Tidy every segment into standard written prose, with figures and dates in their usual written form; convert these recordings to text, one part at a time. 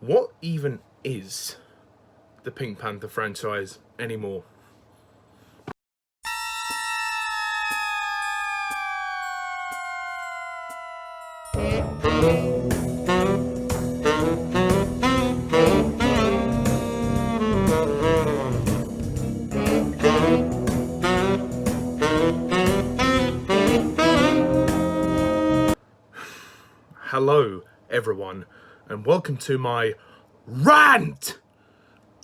what even is the Pink Panther franchise anymore? Hello, everyone, and welcome to my rant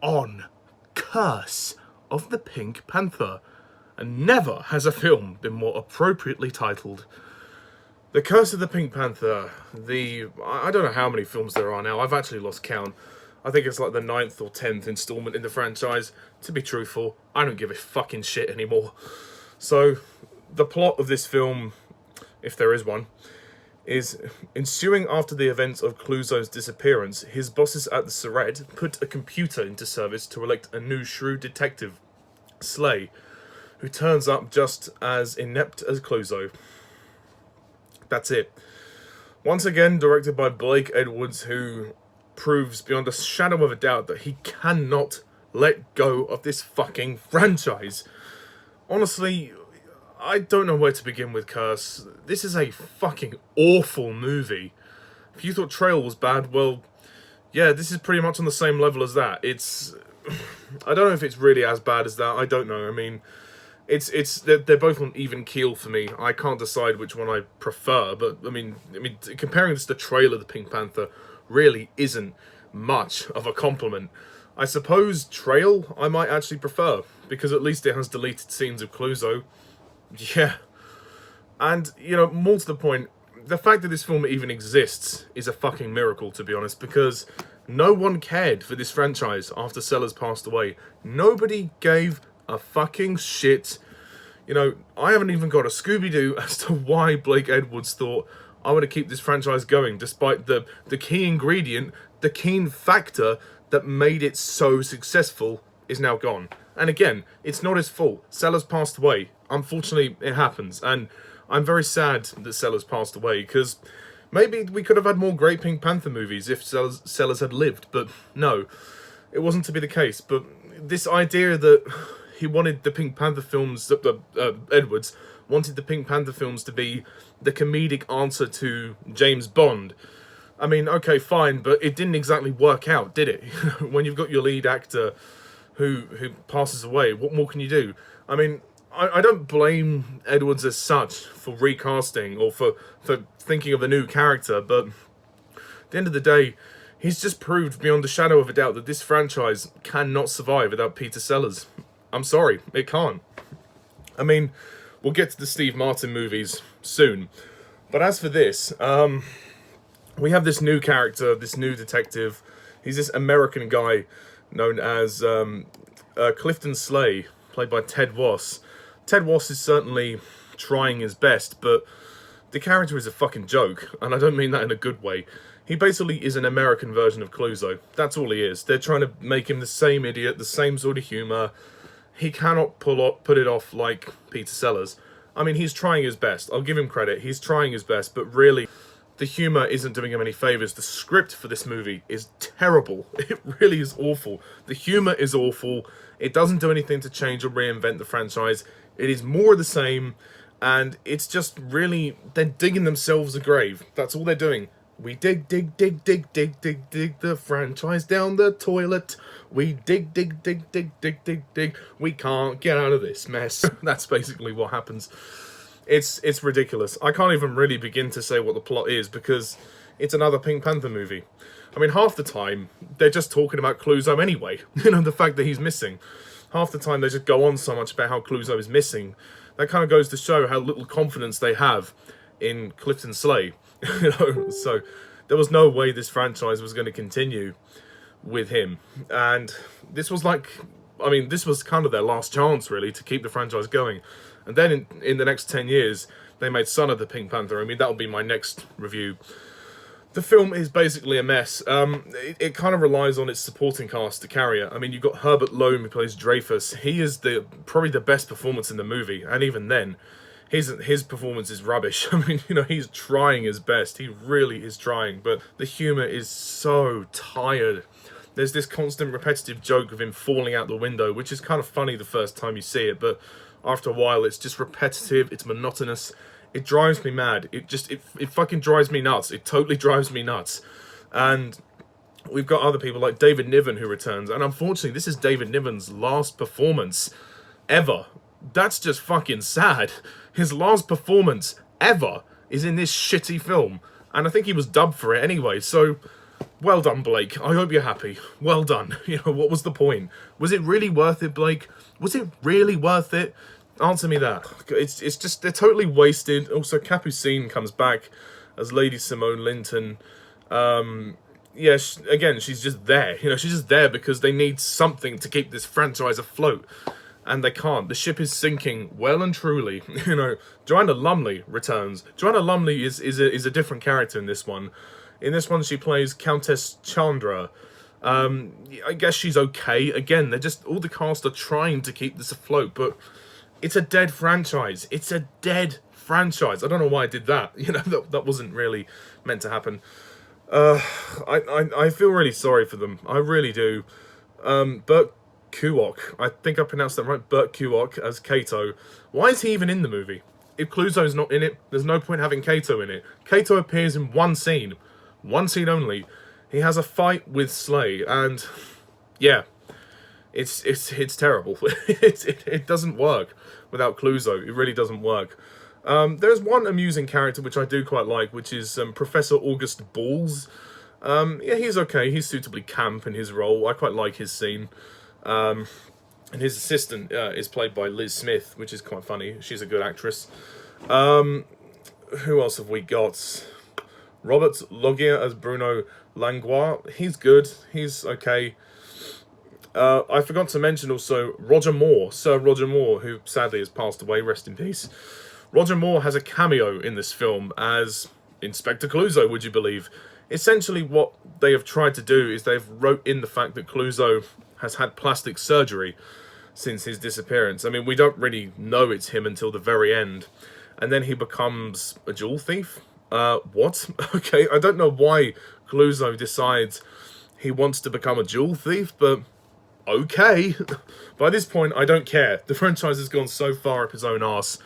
on Curse of the Pink Panther. And never has a film been more appropriately titled. The Curse of the Pink Panther, I don't know how many films there are now, I've actually lost count. I think it's like the 9th or 10th installment in the franchise. To be truthful, I don't give a fucking shit anymore. So, the plot of this film, if there is one, is ensuing after the events of Clouseau's disappearance, his bosses at the Surrette put a computer into service to elect a new shrewd detective, Sleigh, who turns up just as inept as Clouseau. That's it. Once again, directed by Blake Edwards, who proves beyond a shadow of a doubt that he cannot let go of this fucking franchise. Honestly, I don't know where to begin with Curse. This is a fucking awful movie. If you thought Trail was bad, well, yeah, this is pretty much on the same level as that. I don't know if it's really as bad as that. I don't know. I mean, they're both on even keel for me. I can't decide which one I prefer, but I mean, comparing this to the trailer of the Pink Panther really isn't much of a compliment. I suppose Trail I might actually prefer, because at least it has deleted scenes of Clouseau. Yeah. And, you know, more to the point, the fact that this film even exists is a fucking miracle, to be honest, because no one cared for this franchise after Sellers passed away. Nobody gave a fucking shit. You know, I haven't even got a Scooby-Doo as to why Blake Edwards thought I want to keep this franchise going, despite the key ingredient, the key factor that made it so successful is now gone. And again, it's not his fault. Sellers passed away. Unfortunately, it happens. And I'm very sad that Sellers passed away, because maybe we could have had more great Pink Panther movies if Sellers had lived. But no, it wasn't to be the case. But this idea that he wanted the Pink Panther films, Edwards wanted the Pink Panther films to be the comedic answer to James Bond. I mean, okay, fine, but it didn't exactly work out, did it? When you've got your lead actor who passes away, what more can you do? I mean, I don't blame Edwards as such for recasting or for thinking of a new character, but at the end of the day, he's just proved beyond a shadow of a doubt that this franchise cannot survive without Peter Sellers. I'm sorry, it can't. I mean, we'll get to the Steve Martin movies soon, but as for this, we have this new character, this new detective. He's this American guy known as Clifton Sleigh, played by Ted Wass. Ted Wass is certainly trying his best, but the character is a fucking joke, and I don't mean that in a good way. He basically is an American version of Clouseau. That's all he is. They're trying to make him the same idiot, the same sort of humour. He cannot put it off like Peter Sellers. I mean, he's trying his best. I'll give him credit. He's trying his best, but really, the humour isn't doing him any favours. The script for this movie is terrible. It really is awful. The humour is awful. It doesn't do anything to change or reinvent the franchise. It is more of the same, and it's just really, they're digging themselves a grave. That's all they're doing. We dig the franchise down the toilet. We dig. We can't get out of this mess. That's basically what happens. It's ridiculous. I can't even really begin to say what the plot is, because it's another Pink Panther movie. I mean, half the time, they're just talking about Clouseau anyway. You know, the fact that he's missing. Half the time, they just go on so much about how Clouseau is missing. That kind of goes to show how little confidence they have in Clifton Sleigh. You know, so there was no way this franchise was going to continue with him. And this was this was kind of their last chance, really, to keep the franchise going. And then in the next 10 years, they made Son of the Pink Panther. I mean, that'll be my next review. The film is basically a mess. It kind of relies on its supporting cast to carry it. I mean, you've got Herbert Loam, who plays Dreyfus. He is probably the best performance in the movie, and even then, his performance is rubbish. I mean, you know, he's trying his best. He really is trying, but the humour is so tired. There's this constant repetitive joke of him falling out the window, which is kind of funny the first time you see it, but after a while it's just repetitive, it's monotonous. It drives me mad. It fucking drives me nuts. It totally drives me nuts. And we've got other people like David Niven who returns, and unfortunately this is David Niven's last performance ever. That's just fucking sad. His last performance ever is in this shitty film, and I think he was dubbed for it anyway, so well done, Blake. I hope you're happy. Well done. You know, what was the point? Was it really worth it, Blake? Was it really worth it? Answer me that. It's just, they're totally wasted. Also, Capucine comes back as Lady Simone Linton. Yeah, again, she's just there. You know, she's just there because they need something to keep this franchise afloat. And they can't. The ship is sinking well and truly. You know, Joanna Lumley returns. Joanna Lumley is a different character in this one. In this one, she plays Countess Chandra. I guess she's okay. Again, they're just, all the cast are trying to keep this afloat, but it's a dead franchise. It's a dead franchise. I don't know why I did that. You know, that wasn't really meant to happen. I feel really sorry for them. I really do. Burt Kwouk, I think I pronounced that right. Burt Kwouk as Kato. Why is he even in the movie? If Clouseau's not in it, there's no point having Kato in it. Kato appears in one scene only. He has a fight with Sleigh, and yeah, it's terrible. it doesn't work without Clouseau. It really doesn't work. There's one amusing character which I do quite like, which is Professor August Balls. Yeah, he's okay. He's suitably camp in his role. I quite like his scene. And his assistant is played by Liz Smith, which is quite funny. She's a good actress. Who else have we got? Robert Loggia as Bruno Langlois. He's good. He's okay. I forgot to mention also Roger Moore, Sir Roger Moore, who sadly has passed away. Rest in peace. Roger Moore has a cameo in this film as Inspector Clouseau, would you believe? Essentially what they have tried to do is they've wrote in the fact that Clouseau has had plastic surgery since his disappearance. I mean, we don't really know it's him until the very end. And then he becomes a jewel thief? What? Okay, I don't know why Clouseau decides he wants to become a jewel thief, but okay. By this point, I don't care. The franchise has gone so far up his own arse.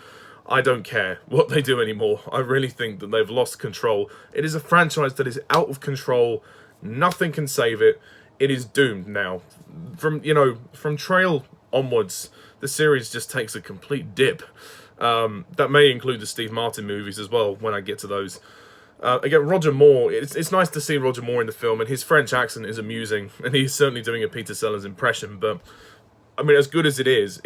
I don't care what they do anymore. I really think that they've lost control. It is a franchise that is out of control. Nothing can save it. It is doomed now. From Trail onwards, the series just takes a complete dip. That may include the Steve Martin movies as well, when I get to those. Again, Roger Moore, it's nice to see Roger Moore in the film, and his French accent is amusing, and he's certainly doing a Peter Sellers impression, but I mean, as good as it is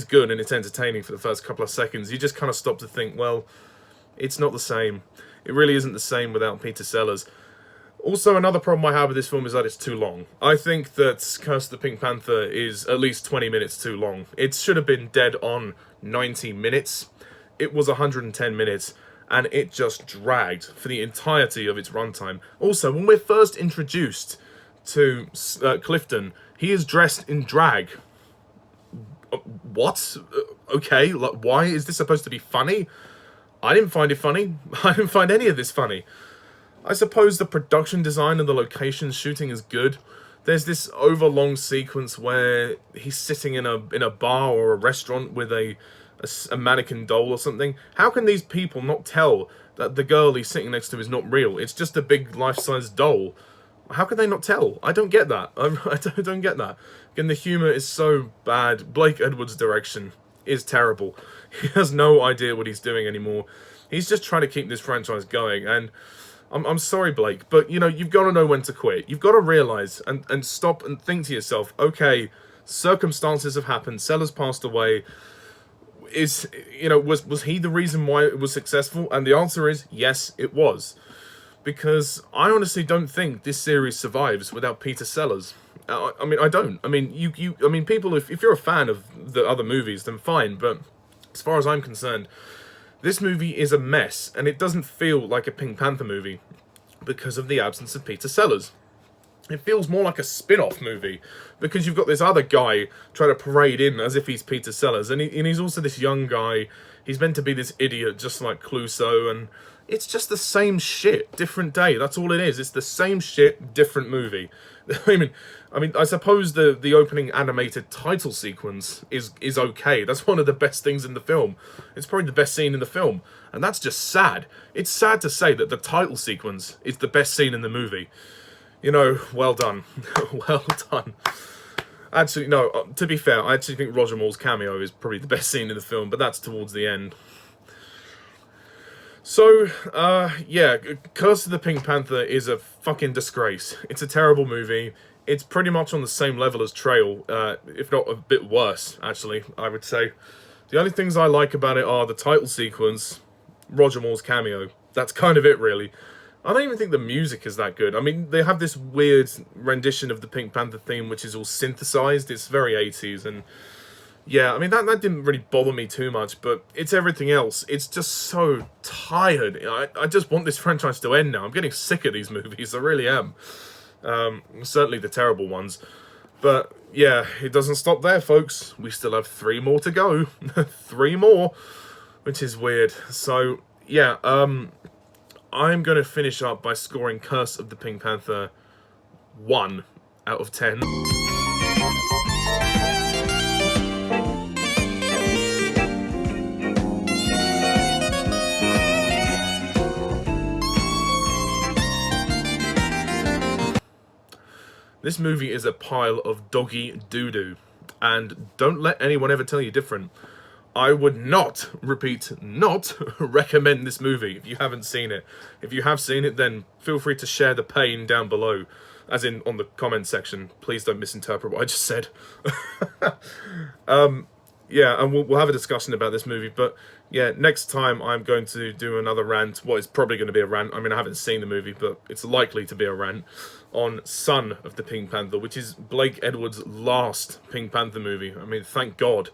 good and it's entertaining for the first couple of seconds. You just kind of stop to think, well, it's not the same. It really isn't the same without Peter Sellers. Also, another problem I have with this film is that it's too long. I think that Curse of the Pink Panther is at least 20 minutes too long. It should have been dead on 90 minutes. It was 110 minutes, and it just dragged for the entirety of its runtime. Also, when we're first introduced to Clifton, he is dressed in drag. What? Okay, like, why is this supposed to be funny? I didn't find it funny. I didn't find any of this funny. I suppose the production design and the location shooting is good. There's this overlong sequence where he's sitting in a bar or a restaurant with a mannequin doll or something. How can these people not tell that the girl he's sitting next to is not real? It's just a big life-size doll. How can they not tell? I don't get that. I don't get that. Again, the humour is so bad. Blake Edwards' direction is terrible. He has no idea what he's doing anymore. He's just trying to keep this franchise going, and I'm sorry, Blake, but, you know, you've got to know when to quit. You've got to realise and stop and think to yourself, okay, circumstances have happened, Sellers passed away. Was he the reason why it was successful? And the answer is, yes, it was. Because I honestly don't think this series survives without Peter Sellers. I mean, I don't. I mean, people, if you're a fan of the other movies, then fine, but as far as I'm concerned, this movie is a mess, and it doesn't feel like a Pink Panther movie because of the absence of Peter Sellers. it feels more like a spin-off movie, because you've got this other guy trying to parade in as if he's Peter Sellers, and he's also this young guy. He's meant to be this idiot, just like Clouseau, and it's just the same shit, different day. That's all it is. It's the same shit, different movie. I mean, I suppose the opening animated title sequence is okay. That's one of the best things in the film. It's probably the best scene in the film, and that's just sad. It's sad to say that the title sequence is the best scene in the movie. You know, well done. Well done. Actually, no, to be fair, I actually think Roger Moore's cameo is probably the best scene in the film, but that's towards the end. So, yeah, Curse of the Pink Panther is a fucking disgrace. It's a terrible movie. It's pretty much on the same level as Trail, if not a bit worse, actually, I would say. The only things I like about it are the title sequence, Roger Moore's cameo. That's kind of it, really. I don't even think the music is that good. I mean, they have this weird rendition of the Pink Panther theme, which is all synthesized. It's very 80s, and yeah, I mean, that didn't really bother me too much, but it's everything else. It's just so tired. I just want this franchise to end now. I'm getting sick of these movies. I really am. Certainly the terrible ones. But yeah, it doesn't stop there, folks. We still have 3 more to go. 3 more, which is weird. So yeah, I'm going to finish up by scoring Curse of the Pink Panther 1 out of 10. This movie is a pile of doggy doo-doo, and don't let anyone ever tell you different. I would not, repeat, not recommend this movie if you haven't seen it. If you have seen it, then feel free to share the pain down below, as in on the comment section. Please don't misinterpret what I just said. Yeah, and we'll have a discussion about this movie, but yeah, next time I'm going to do another rant. Well, it's probably going to be a rant. I mean, I haven't seen the movie, but it's likely to be a rant on Son of the Pink Panther, which is Blake Edwards' last Pink Panther movie. I mean, thank God.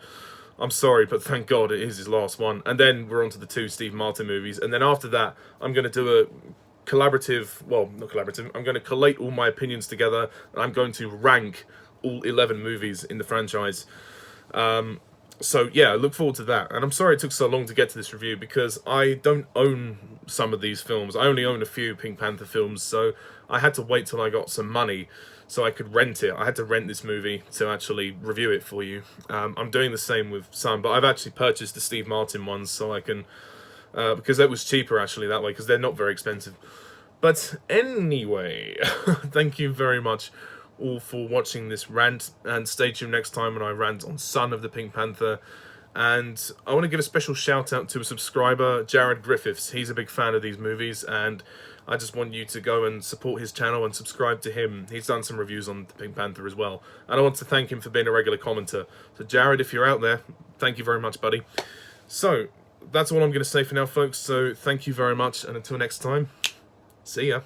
I'm sorry, but thank God it is his last one. And then we're on to the 2 Steve Martin movies. And then after that, I'm going to do a collaborative, well, not collaborative, I'm going to collate all my opinions together, and I'm going to rank all 11 movies in the franchise. So yeah, I look forward to that. And I'm sorry it took so long to get to this review, because I don't own some of these films. I only own a few Pink Panther films, so I had to wait till I got some money so I could rent it. I had to rent this movie to actually review it for you. I'm doing the same with some, but I've actually purchased the Steve Martin ones so I can, because that was cheaper actually that way, because they're not very expensive. But anyway, thank you very much all for watching this rant, and stay tuned next time when I rant on Son of the Pink Panther. And I want to give a special shout out to a subscriber, Jared Griffiths. He's a big fan of these movies, and I just want you to go and support his channel and subscribe to him. He's done some reviews on the Pink Panther as well, and I want to thank him for being a regular commenter. So Jared, if you're out there, thank you very much, buddy. So that's all I'm going to say for now, folks. So thank you very much, and until next time, see ya.